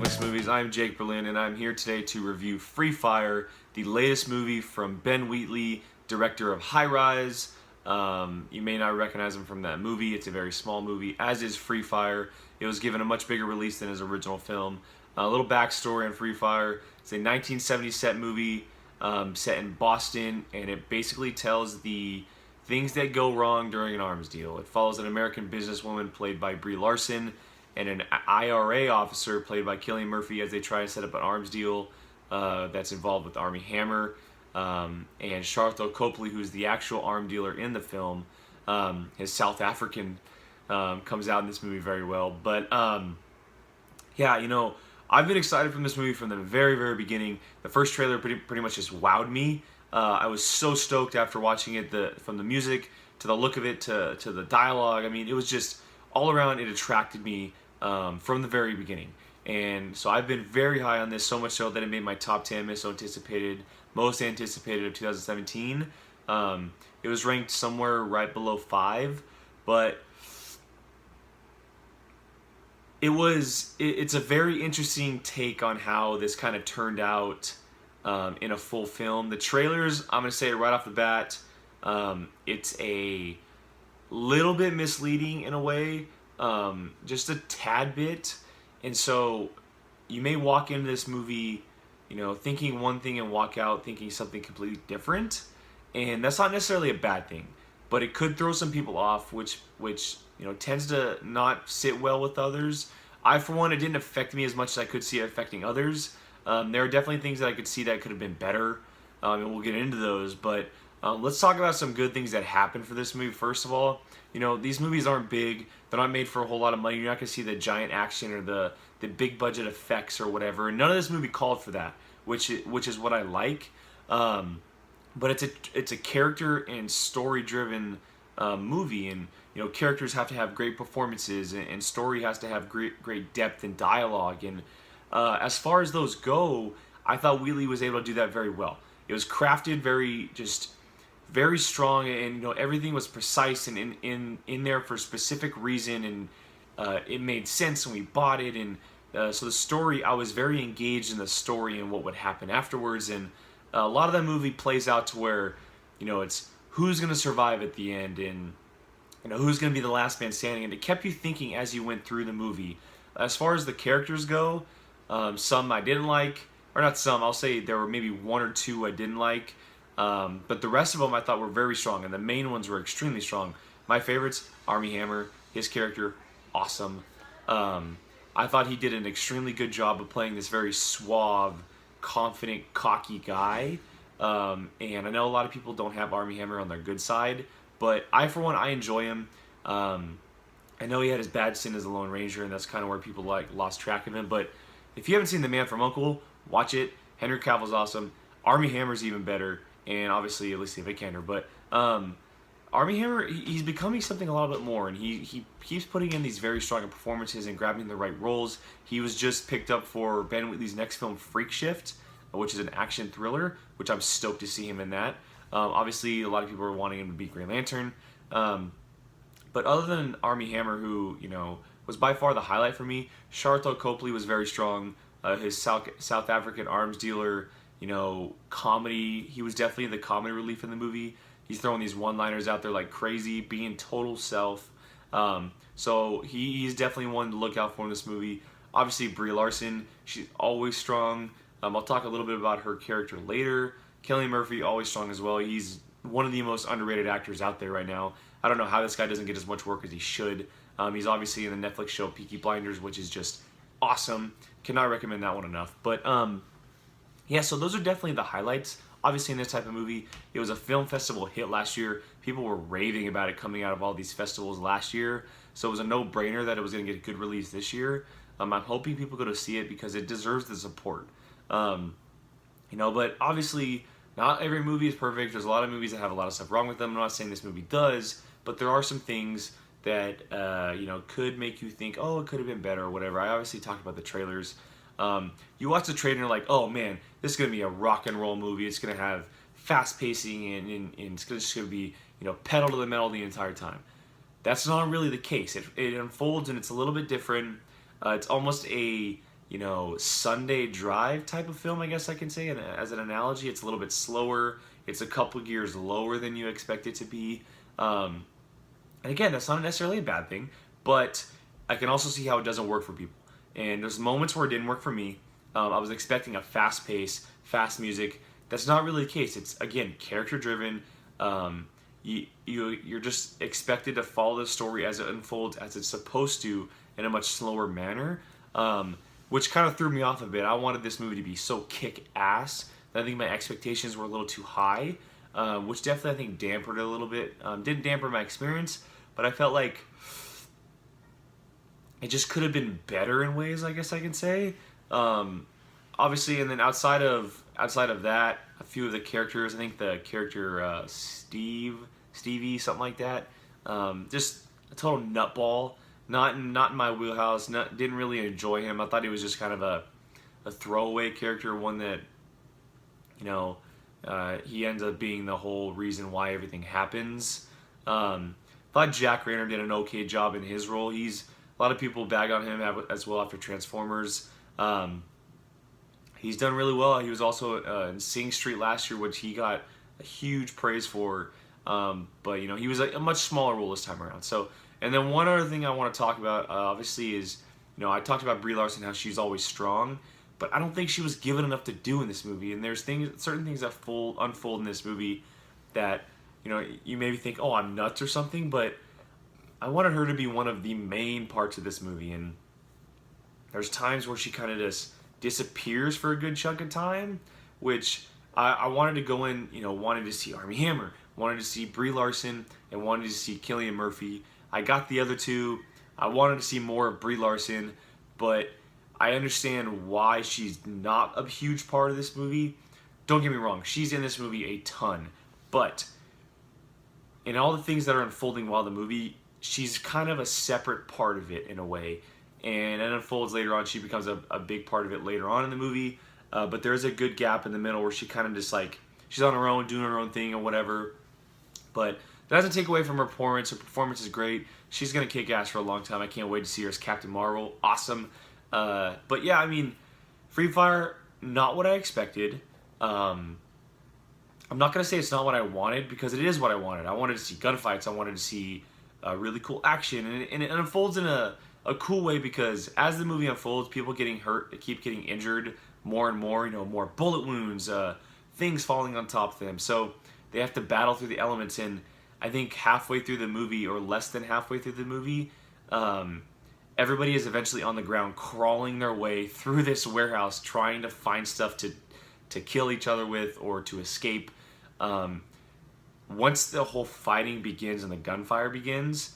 Comics Movies. I'm Jake Berlin, and I'm here today to review Free Fire, the latest movie from Ben Wheatley, director of High Rise. You may not recognize him from that movie. It's a very small movie, as is Free Fire. It was given a much bigger release than his original film. A little backstory on Free Fire. It's a 1970 set movie set in Boston, and it basically tells the things that go wrong during an arms deal. It follows an American businesswoman played by Brie Larson and an IRA officer played by Cillian Murphy as they try to set up an arms deal that's involved with Armie Hammer and Sharlto Copley, who's the actual arm dealer in the film. His South African comes out in this movie very well. But yeah, you know, I've been excited from this movie from the very, very beginning. The first trailer pretty much just wowed me. I was so stoked after watching it, from the music to the look of it to the dialogue. I mean, it was just all around, it attracted me from the very beginning. And so I've been very high on this, so much so that it made my top 10 most anticipated of 2017. It was ranked somewhere right below 5, but it's a very interesting take on how this kind of turned out in a full film. The trailers, I'm going to say it right off the bat, it's a little bit misleading in a way, just a tad bit. And so you may walk into this movie, you know, thinking one thing and walk out thinking something completely different. And that's not necessarily a bad thing, but it could throw some people off, which you know, tends to not sit well with others. I, for one, it didn't affect me as much as I could see it affecting others. There are definitely things that I could see that could have been better, and we'll get into those. But let's talk about some good things that happened for this movie. First of all, you know, these movies aren't big. They're not made for a whole lot of money. You're not going to see the giant action or the big budget effects or whatever. And none of this movie called for that, which is what I like. But it's a character and story driven movie, and you know, characters have to have great performances, and story has to have great depth and dialogue. And as far as those go, I thought Wheatley was able to do that very well. It was crafted very strong, and you know, everything was precise and in there for a specific reason, and it made sense, and we bought it. And so the story, I was very engaged in the story and what would happen afterwards. And a lot of that movie plays out to where, you know, it's who's going to survive at the end, and you know, who's going to be the last man standing. And it kept you thinking as you went through the movie. As far as the characters go, some I didn't like, or not some, I'll say there were maybe one or two I didn't like. But the rest of them I thought were very strong, and the main ones were extremely strong. My favorites, Armie Hammer, his character, awesome. I thought he did an extremely good job of playing this very suave, confident, cocky guy. And I know a lot of people don't have Armie Hammer on their good side, but I, for one, I enjoy him. I know he had his bad stint as the Lone Ranger, and that's kind of where people lost track of him. But if you haven't seen The Man from U.N.C.L.E., watch it. Henry Cavill's awesome. Armie Hammer's even better, and obviously Alicia Vikander. But Armie Hammer, he's becoming something a little bit more, and he keeps putting in these very strong performances and grabbing the right roles. He was just picked up for Ben Wheatley's next film, Freak Shift, which is an action thriller, which I'm stoked to see him in that. Obviously, a lot of people are wanting him to be Green Lantern. But other than Armie Hammer, who, you know, was by far the highlight for me, Sharlto Copley was very strong. His South African arms dealer, you know, comedy, he was definitely the comedy relief in the movie. He's throwing these one-liners out there like crazy, being total self. So he's definitely one to look out for in this movie. Obviously, Brie Larson, she's always strong. I'll talk a little bit about her character later. Cillian Murphy, always strong as well. He's one of the most underrated actors out there right now. I don't know how this guy doesn't get as much work as he should. He's obviously in the Netflix show Peaky Blinders, which is just awesome. Cannot recommend that one enough. But yeah, so those are definitely the highlights. Obviously, in this type of movie, it was a film festival hit last year. People were raving about it coming out of all these festivals last year. So it was a no-brainer that it was going to get a good release this year. I'm hoping people go to see it because it deserves the support. You know, but obviously, not every movie is perfect. There's a lot of movies that have a lot of stuff wrong with them. I'm not saying this movie does, but there are some things that, you know, could make you think, oh, it could have been better or whatever. I obviously talked about the trailers. You watch the trailer and you're like, oh man, this is going to be a rock and roll movie. It's going to have fast pacing and it's just going to be, you know, pedal to the metal the entire time. That's not really the case. It unfolds and it's a little bit different. It's almost a Sunday drive type of film, I guess I can say. And as an analogy, it's a little bit slower. It's a couple gears lower than you expect it to be. And again, that's not necessarily a bad thing, but I can also see how it doesn't work for people. And there's moments where it didn't work for me. I was expecting a fast pace, fast music. That's not really the case. It's, again, character driven. You're just expected to follow the story as it unfolds, as it's supposed to, in a much slower manner, which kind of threw me off a bit. I wanted this movie to be so kick-ass that I think my expectations were a little too high, which definitely, I think, dampened it a little bit. Didn't dampen my experience, but I felt like it just could have been better in ways, I guess I can say. Obviously, and then outside of that, a few of the characters, I think the character Stevie, something like that, just a total nutball. Not in my wheelhouse. Didn't really enjoy him. I thought he was just kind of a throwaway character, one that he ends up being the whole reason why everything happens. Thought Jack Reynor did an okay job in his role. A lot of people bag on him as well after Transformers. He's done really well. He was also in Sing Street last year, which he got a huge praise for. But he was a much smaller role this time around. So, and then one other thing I want to talk about, obviously, is I talked about Brie Larson, how she's always strong, but I don't think she was given enough to do in this movie. And there's certain things that unfold in this movie that you maybe think, oh, I'm nuts or something, but I wanted her to be one of the main parts of this movie. And there's times where she kind of just disappears for a good chunk of time, which I wanted to go in, wanted to see Armie Hammer, wanted to see Brie Larson, and wanted to see Cillian Murphy. I got the other two. I wanted to see more of Brie Larson, but I understand why she's not a huge part of this movie. Don't get me wrong, she's in this movie a ton, but in all the things that are unfolding while the movie, she's kind of a separate part of it in a way. And it unfolds later on. She becomes a big part of it later on in the movie. But there's a good gap in the middle where she kind of just she's on her own, doing her own thing or whatever. But that doesn't take away from her performance. Her performance is great. She's going to kick ass for a long time. I can't wait to see her as Captain Marvel. Awesome. But yeah, I mean, Free Fire, not what I expected. I'm not going to say it's not what I wanted, because it is what I wanted. I wanted to see gunfights. I wanted to see really cool action. And it unfolds in a cool way, because as the movie unfolds, people getting hurt, keep getting injured more and more, more bullet wounds, things falling on top of them. So they have to battle through the elements, and I think halfway through the movie, or less than halfway through the movie, everybody is eventually on the ground crawling their way through this warehouse, trying to find stuff to kill each other with or to escape. Once the whole fighting begins and the gunfire begins,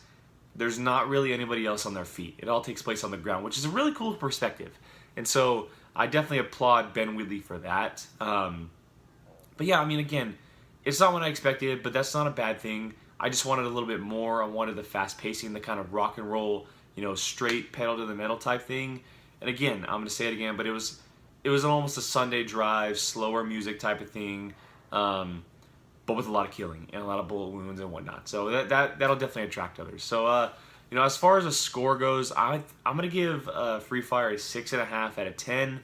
there's not really anybody else on their feet. It all takes place on the ground, which is a really cool perspective. And so I definitely applaud Ben Wheatley for that. But yeah, I mean, again, it's not what I expected, but that's not a bad thing. I just wanted a little bit more. I wanted the fast pacing, the kind of rock and roll, straight pedal to the metal type thing. And again, I'm gonna say it again, but it was almost a Sunday drive, slower music type of thing, but with a lot of killing and a lot of bullet wounds and whatnot. So that'll definitely attract others. So as far as a score goes, I'm gonna give Free Fire a 6.5 out of 10.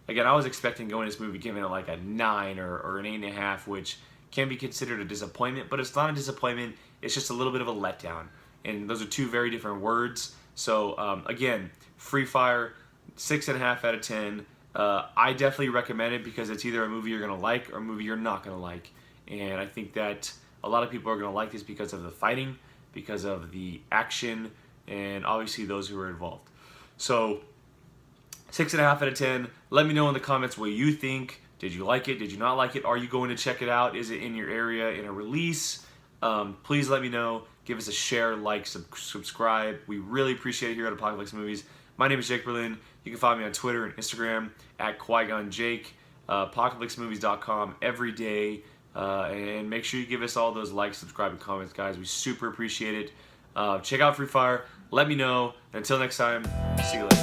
Again, I was expecting going to this movie giving it like a 9 or an 8.5, which can be considered a disappointment, but it's not a disappointment. It's just a little bit of a letdown. And those are two very different words. So again, Free Fire, 6.5 out of 10. I definitely recommend it, because it's either a movie you're going to like or a movie you're not going to like. And I think that a lot of people are going to like this because of the fighting, because of the action, and obviously those who are involved. So 6.5 out of 10. Let me know in the comments what you think. Did you like it? Did you not like it? Are you going to check it out? Is it in your area in a release? Please let me know. Give us a share, like, subscribe. We really appreciate it here at Apocalypse Movies. My name is Jake Berlin. You can find me on Twitter and Instagram at QuigonJake, apocalypsemovies.com every day. And make sure you give us all those likes, subscribe, and comments, guys. We super appreciate it. Check out Free Fire. Let me know. And until next time, see you later.